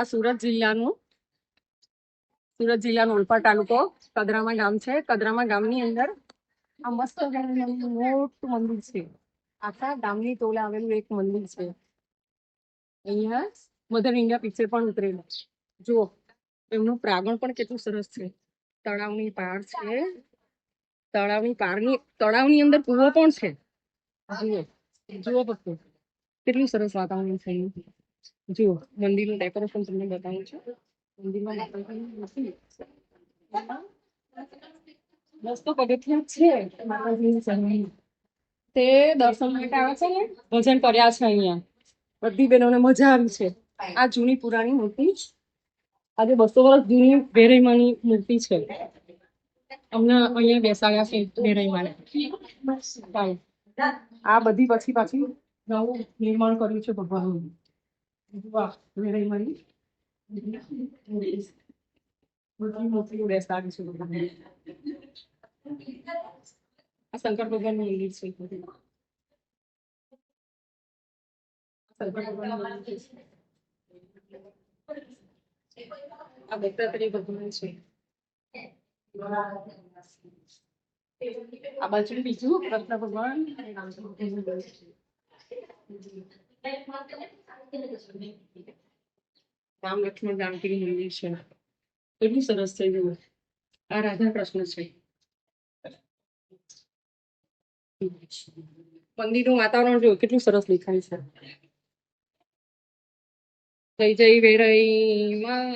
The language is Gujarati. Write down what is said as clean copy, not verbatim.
આ સુરત જિલ્લાનો ઓલપાડ તાલુકો કદરામા ગામ છે. કદરામા ગામની અંદર આ મસ્ત મોટું મંદિર છે. આખા ગામની તોલે આવેલું એક મંદિર છે. અહીંયા મધર ઇન્ડિયા પિક્ચર પણ ઉતરેલું છે. જુઓ એમનું પ્રાંગણ પણ કેટલું સરસ છે. તળાવની પાર છે. તળાવની અંદર કૂવો પણ છે. જુઓ ભક્તો કેટલું સરસ વાતાવરણ છે. જુઓ મંદિરનું ડેકોરેશન તમને બતાવું છું. મંદિરમાં મસ્ત પગથિયાં છે. માતાજીની ચરણી તે દર્શન માટે આવે છે ને ભજન કર્યા છે. અહીંયા બધી બહેનોને મજા આવી છે. આ જૂની પુરાણી મૂર્તિ આજે 200 વર્ષ જૂની ભેરઈમાની મૂર્તિ છે. અમને અહીંયા બેસાડ્યા છે ભેરઈમાને. આ બધી પછી પાછી નવું નિર્માણ કર્યું છે ભગવાનનું. વાહ ભેરઈમાની બધી મૂર્તિઓ બેસાડી છે ભગવાનની. આ શંકર ભગવાનનું મંદિર છે. શંકર ભગવાનનું મંદિર છે. આ દત્તાત્રેય ભગવાન છે. આ બાજુ બીજું કૃષ્ણ ભગવાન રામ લક્ષ્મણ જાનકી મંદિર છે. કેટલું સરસ છે. આ રાધા કૃષ્ણ છે. મંદિરનું વાતાવરણ જો કેટલું સરસ દેખાય છે. જય જય વેરઈ માં.